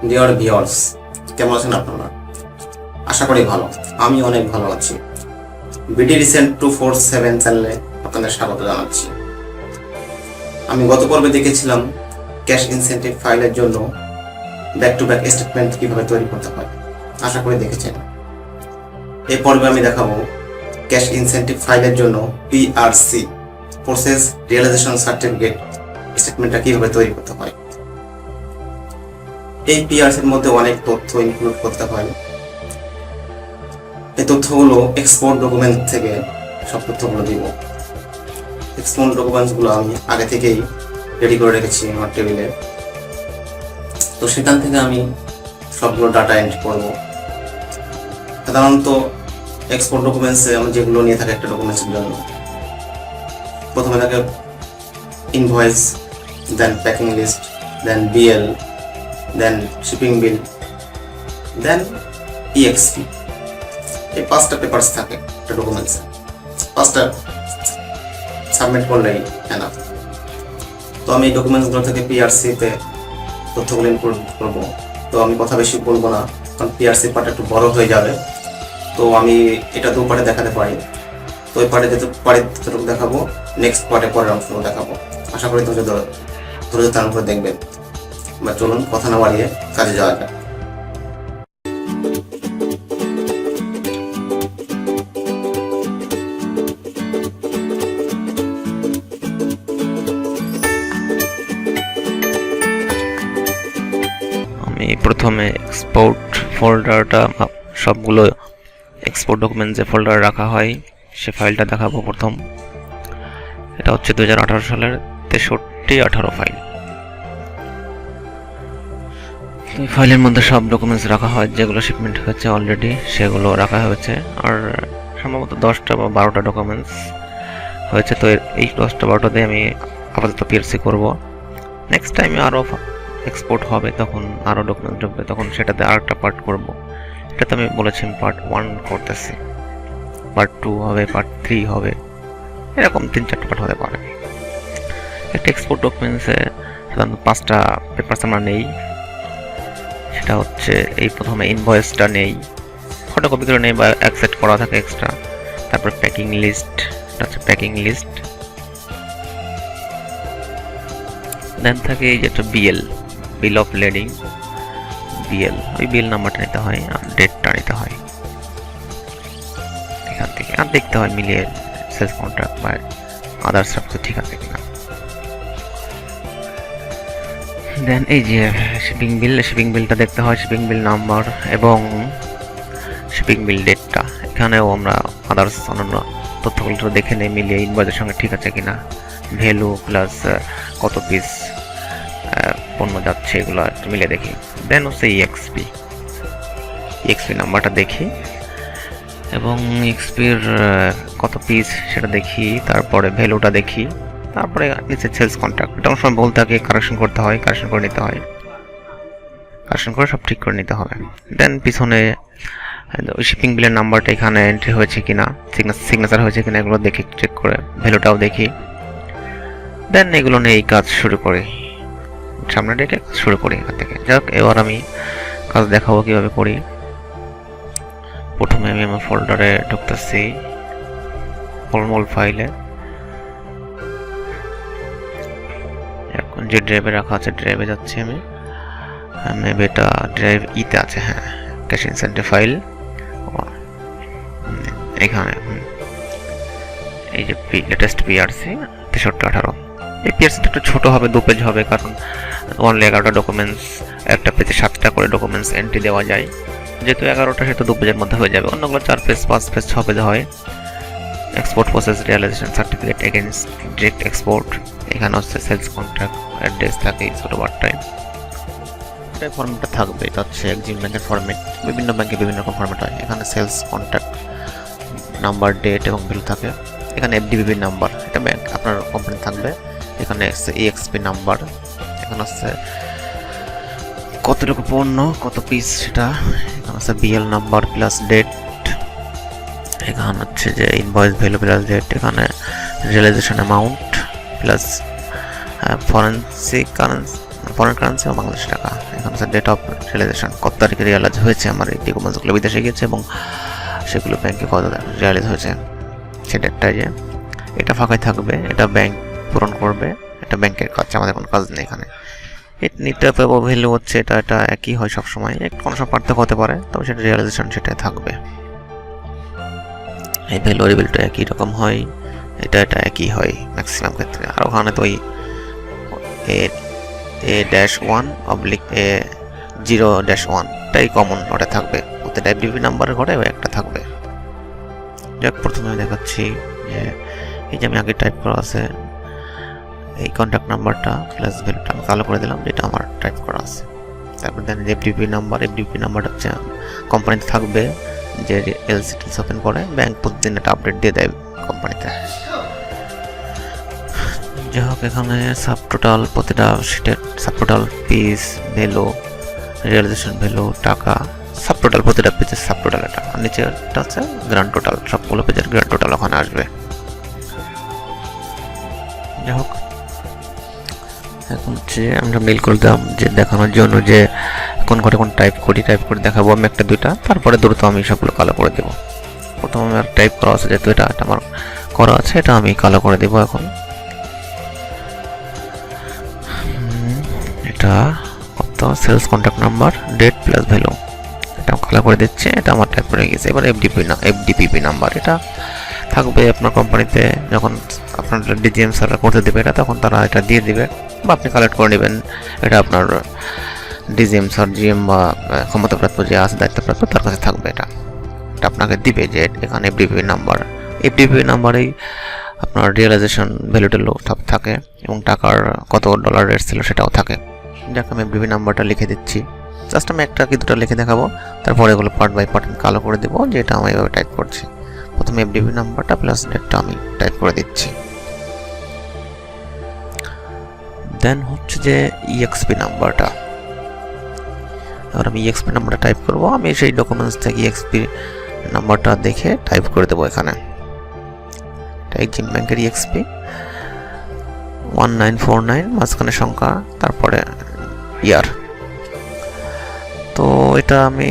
Dear viewers, কেমন আছেন আপনারা? আশা করি ভালো। আমি অনেক ভালো আছি। বিডি রিসেন্ট 247 চ্যানেলে আপনাদের স্বাগত জানাচ্ছি। আমি গত পর্বে দেখেছিলাম ক্যাশ ইনসেন্টিভ ফাইলের জন্য ব্যাক টু ব্যাক স্টেটমেন্ট কিভাবে তৈরি করতে হয়। আশা করি দেখেছেন। এই পর্বে আমি দেখাবো ক্যাশ ইনসেন্টিভ ফাইলের জন্য PRC প্রসেস রিয়েলাইজেশন সার্টিফিকেট স্টেটমেন্টটা কিভাবে তৈরি করতে হয়। এই পিআরসির মধ্যে অনেক তথ্য ইনক্লুড করতে হয়। এই তথ্যগুলো এক্সপোর্ট ডকুমেন্ট থেকে সব তথ্যগুলো দিব। এক্সপোর্ট ডকুমেন্টসগুলো আমি আগে থেকেই রেডি করে রেখেছি আমার টেবিলে। তো সেখান থেকে আমি সবগুলো ডাটা এন্ট্রি করব। সাধারণত এক্সপোর্ট ডকুমেন্টসে আমি যেগুলো নিয়ে থাকি একটা ডকুমেন্টসের জন্য, প্রথমে থাকে ইনভয়েস, দেন প্যাকিং লিস্ট, দেন বিএল, দেন শিপিং বিল, দেন EXP। এই 5টা পেপারস থাকে একটা ডকুমেন্টসে। 5টা সাবমিট করলেই এনাফ। তো আমি এই ডকুমেন্টসগুলো থেকে PRC-তে তথ্যগুলো ইনক্লুড করবো। তো আমি কথা বেশি বলবো না, কারণ PRC পার্ট একটু বড় হয়ে যাবে। তো আমি এটা 2 পার্টে দেখাতে পারি। তো এই পার্টে যেতে পারি ততটুকু দেখাবো, নেক্সট পার্টে পরের অংশগুলো দেখাবো। আশা করি ধৈর্য ধারণ করে দেখবেন। বা চলুন কথা না বাড়িয়ে কাজে যাওয়া যাক। আমি প্রথমে এক্সপোর্ট ফোল্ডারটা, সবগুলো এক্সপোর্ট ডকুমেন্ট যে ফোল্ডারে রাখা হয় সে ফাইলটা দেখাবো। প্রথম এটা হচ্ছে 2018 সালের 6318 ফাইল। এই ফাইলের মধ্যে সব ডকুমেন্টস রাখা হয় যেগুলো শিপমেন্ট হয়েছে অলরেডি, সেগুলো রাখা হয়েছে। আর সম্ভবত 10টা বা 12টা ডকুমেন্টস হয়েছে। তো এই 10টা 12টা দিয়ে আমি আপাতত PRC করব। নেক্সট টাইমে আরও এক্সপোর্ট হবে, তখন আরও ডকুমেন্ট ঢুকবে, তখন সেটাতে আরেকটা পার্ট করব। এটাতে আমি বলেছি পার্ট 1 করতেছি, পার্ট 2 হবে, পার্ট 3 হবে, এরকম 3-4টা পার্ট হতে পারে। একটা এক্সপোর্ট ডকুমেন্টসে সাধারণত 5টা পেপারস আমরা নেই। সেটা হচ্ছে এই প্রথমে ইনভয়েসটা নেই, ফটোকপি করে নেই বা অ্যাকসেপ্ট করা থাকে এক্সট্রা। তারপর প্যাকিং লিস্ট, এটা হচ্ছে প্যাকিং লিস্ট। দেন থাকে এই যেটা বিল অফ লেডিং, বিএল, ওই বিল নাম্বারটা নিতে হয় আর ডেটটা নিতে হয় এখান থেকে। আর দেখতে হয় মিলিয়ে সেলস কন্ট্রাক্ট বা আদার্স সব কিছু ঠিক আছে কিনা। দেন এই যে শিপিং বিলটা দেখতে হয়, শিপিং বিল নাম্বার এবং শিপিং বিল ডেটটা। এখানেও আমরা আদার্স অন্যান্য তথ্যগুলো দেখে নেই মিলিয়ে ইনভয়েসের সঙ্গে ঠিক আছে কিনা। ভ্যালু প্লাস কত পিস পণ্য যাচ্ছে এগুলো মিলে দেখি। দেন হচ্ছে EXP নাম্বারটা দেখি এবং EXP-র কত পিস সেটা দেখি। তারপরে ভ্যালুটা দেখি। তারপরে নিচে সেলস কন্ট্রাক্ট, এটা অনেক সময় ভুল থাকে, কারেকশন করতে হয়, কারেকশন করে নিতে হয়, কারেকশন করে সব ঠিক করে নিতে হবে। দেন পিছনে ওই শিপিং বিলের নাম্বারটা এখানে এন্ট্রি হয়েছে কিনা, সিগনেচার হয়েছে কিনা এগুলো দেখি, চেক করে ভ্যালুটাও দেখি। দেন এগুলো নিয়ে এই কাজ শুরু করি, সামনে রেখে শুরু করি এখান থেকে। যাক, এবার আমি কাজ দেখাবো কিভাবে করি। প্রথমে আমি আমার ফোল্ডারে ঢুকতেছি, মূল ফাইলে। এখন যে ড্রাইভে রাখা আছে ড্রাইভে যাচ্ছি আমি। এটা ড্রাইভ ইতে আছে, হ্যাঁ, ক্যাশ ইনসেন্টিভ ফাইল এখানে। এই যে লেটেস্ট PRC 6318। এই PRC-টা একটু ছোট হবে, 2 পেজ হবে, কারণ অনলি 11টা ডকুমেন্টস, একটা পেজে 7টা করে ডকুমেন্টস এন্ট্রি দেওয়া যায়। যেহেতু 11টা, সেহেতু 2 পেজের মধ্যে হয়ে যাবে। অন্যগুলো 4 পেজ, 5 পেজ, 6 পেজ হয়। Export process realisation certificate against direct export, এখানে হচ্ছে সেলস কন্ট্রাক্ট অ্যাড্রেস থাকে ছোট বার্তায়। এটা ফরম্যাটটা থাকবে, এটা হচ্ছে এক্সিম ব্যাংকের ফরম্যাট। বিভিন্ন ব্যাংকে বিভিন্ন রকম ফরম্যাট হয়। এখানে সেলস কন্ট্রাক্ট নাম্বার, ডেট এবং বিল থাকে। এখানে FDBB নাম্বার, এটা ব্যাংক আপনার কোম্পানি থাকবে। এখানে হচ্ছে EXP নাম্বার, এখানে হচ্ছে কতটুকু পণ্য, কত পিস সেটা। এখানে হচ্ছে BL নাম্বার প্লাস ডেট। এখানে হচ্ছে যে ইনভয়েস ভ্যালু প্লাস ডেট। এখানে realisation amount plus forensic currency foreign currency এবং বাংলাদেশি টাকা। এখানে হচ্ছে ডেট অফ রিয়েলাইজেশন, কত তারিখে রিয়েলাইজ হয়েছে আমার এই ডকুমেন্টসগুলো বিদেশে গিয়েছে এবং সেগুলো ব্যাংকে কত রিয়েলাইজ হয়েছে সে ডেটটাই। যে এটা ফাঁকাই থাকবে, এটা ব্যাংক পূরণ করবে, এটা ব্যাংকের কাজ, আমাদের কোনো কাজ নেই এখানে। নিতে ভ্যালু হচ্ছে এটা একই হয় সবসময়, কোনো সব পার্থক্য হতে পারে, তবে সেটা রিয়েলাইজেশন সেটাই থাকবে। এই ভ্যালুয়েবলটা একই রকম হয়, এটা একই হয় ম্যাক্সিমাম ক্ষেত্রে। আর ওখানে তো ওই A-1/A0-1টাই কমন ওটা থাকবে, ওতে ডাব্লিউপি নাম্বারের ঘরে ওই একটা থাকবে। যাক, প্রথমে দেখাচ্ছি যে এই যে আমি আগে টাইপ করা আছে এই কন্ট্যাক্ট নাম্বারটা প্লাস ভ্যালুটা আমি কালো করে দিলাম, যেটা আমার টাইপ করা আছে। তারপর দেন এফডিপি নাম্বারটা হচ্ছে কোম্পানিতে থাকবে, যে এলসি ওপেন করে ব্যাংক প্রতিদিন একটা আপডেট দিয়ে দেয় কোম্পানিতে। যাই হোক, এখানে সাব টোটাল, প্রতিটা শিটের subtotal, piece, value, realisation value, টাকা, সাব টোটাল, প্রতিটা পেজের সাব টোটাল এটা, আর নিচেরটা হচ্ছে গ্র্যান্ড টোটাল, সবগুলো পেজের গ্র্যান্ড টোটাল ওখানে আসবে। যাই হোক, এখন হচ্ছে আমরা মেল করে দিলাম যে দেখানোর জন্য যে কোন ঘরে কোন টাইপ করে দেখাবো আমি একটা দুইটা, তারপরে দ্রুত আমি সবগুলো কালো করে দেবো। প্রথমে আমার টাইপ করা আছে, যেহেতু এটা আমার করা আছে, এটা আমি কালো করে দেবো। এখন এটা কত, sales contact number, date plus value, এটা কালো করে দিচ্ছে, এটা আমার টাইপ করে গেছে। এবার এফডিপিপি নাম্বার, এটা থাকবে আপনার কোম্পানিতে, যখন আপনার ডিজিএম স্যাররা করতে দেবে এটা, তখন তারা এটা দিয়ে দিবে বা আপনি কালেক্ট করে নেবেন। এটা আপনার ডিজিএম স্যার, জিএম বা ক্ষমতাপ্রাপ্ত যে আছে দায়িত্বপ্রাপ্ত, তার কাছে থাকবে। এটা আপনাকে দিবে যে এখানে এফডিপিপি নাম্বারেই আপনার রিয়েলাইজেশন ভ্যালুটা সব থাকে এবং টাকার কত ডলার রেট ছিল সেটাও থাকে। যাকে আমি এফডিপি নাম্বারটা লিখে দিচ্ছি, জাস্ট আমি একটা কি দুটো লিখে দেখাবো, তারপরে এগুলো পার্ট বাই পার্ট কালো করে দেবো, যেটা আমি এভাবে টাইপ করছি। প্রথমে এফডিপি নাম্বারটা প্লাস ডেটটা আমি টাইপ করে দিচ্ছি। দেন হচ্ছে যে ইএক্সপি নাম্বারটা, এবার আমি ইএক্সপি নাম্বারটা টাইপ করব। আমি সেই ডকুমেন্টস থেকে ইএক্সপি নাম্বারটা দেখে টাইপ করে দেবো এখানে। এক্সিম ব্যাংকের ইএক্সপি 1949, মাঝখানে সংখ্যা, তারপরে ইয়ার। তো এটা আমি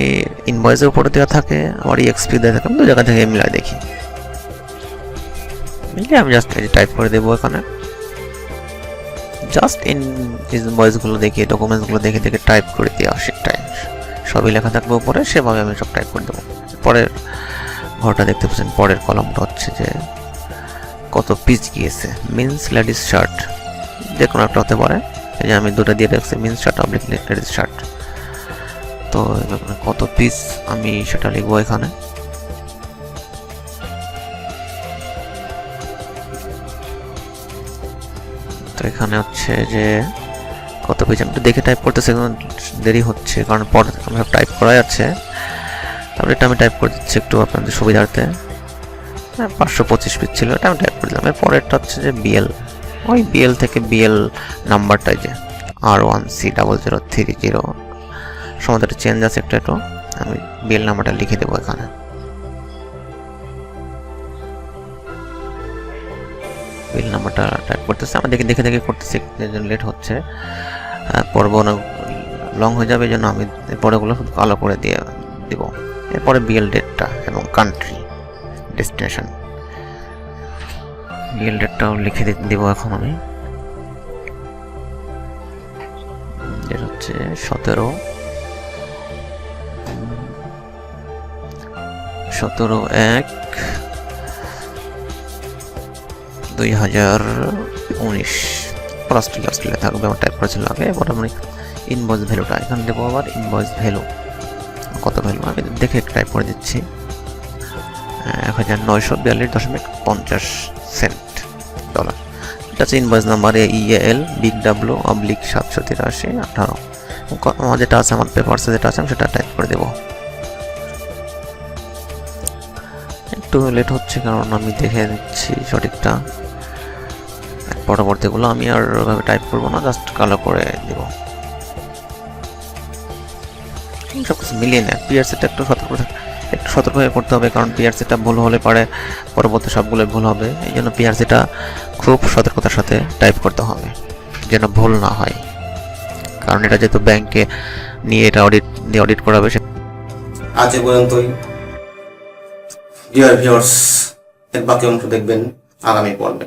ইনভয়েসের উপরে দেওয়া থাকে, আমার ইএক্সপি দেওয়া থাকে, আমি দু জায়গা থেকে মিলাই দেখি, মিলিয়ে আমি জাস্ট টাইপ করে দেবো এখানে। জাস্ট ইনভয়েসগুলো দেখে, ডকুমেন্টসগুলো দেখে টাইপ করে দেওয়া, সেটাই সবই লেখা থাকবে উপরে, সেভাবে আমি সব টাইপ করে দেবো। পরের ঘরটা দেখতে পাচ্ছেন, পরের কলামটা হচ্ছে যে কত পিস গিয়েছে, মিন্স লেডিস শার্ট, যে কোনো একটা হতে পারে। এই যে আমি দুটো দিয়ে রাখছি, means shirt oblique ladies shirt. তো কত পিস আমি সেটা লিখবো এখানে। তো এখানে হচ্ছে যে কত পিস, আমি দেখে টাইপ করতেছি, দেরি হচ্ছে কারণ পরে আমি সব টাইপ করাই আছে। তারপরে এটা আমি টাইপ করে দিচ্ছি একটু আপনাদের সুবিধার্থে। 525 পিস ছিল, এটা আমি টাইপ করে দিলাম। এর পরেরটা হচ্ছে যে বিএল, ওই বিএল থেকে বিএল নাম্বারটাই যে R1C0030, সময়টা চেঞ্জ আছে একটু, আমি বিএল নাম্বারটা লিখে দেবো এখানে। বিএল নাম্বারটা টাইপ করতেছে, আমি দেখে করতেছি, লেট হচ্ছে, পর্ব অনেক লং হয়ে যাবে, এই জন্য আমি পরেগুলো কালো করে দিয়ে দিব। এরপরে বিএল ডেটটা এবং কান্ট্রি, ডেস্টিনেশন, বিএল ডেটটাও লিখে দিব এখন আমি। যেটা হচ্ছে 17/1/2019, অস্ট্রেলিয়া থাকবে, আমার টাইপ করেছিল আগে। এবার আমি ইনভয়েস ভ্যালুটা এখানে দেবো, আবার ইনভয়েস ভ্যালু কত ভ্যালু আমি দেখে টাইপ করে দিচ্ছি, $1942.50 এটা হচ্ছে invoice number EAL big W/78318। আমার যেটা আছে, আমার পেপারসে যেটা আছে, আমি সেটা টাইপ করে দেবো। একটু লেট হচ্ছে কারণ আমি দেখে নিচ্ছি সঠিকটা, পরবর্তীগুলো আমি আর ওইভাবে টাইপ করবো না, জাস্ট কালো করে দেব। সব কিছু মিলিয়ে নেয়, পিআরসিটা একটু সতর্ক হয়ে করতে হবে, কারণ পিআরসিটা ভুল হলে পারে পরবর্তী সবগুলো ভুল হবে। এই জন্য পিআরসিটা খুব সতর্কতার সাথে টাইপ করতে হবে, যেন ভুল না হয়। কারণ এটা যেহেতু ব্যাংকে নিয়ে এটা অডিট করাবে। আজ এ পর্যন্তই। ডিয়ার ভিউয়ার্স, এর বাকি অংশ দেখবেন আগামী পর্বে।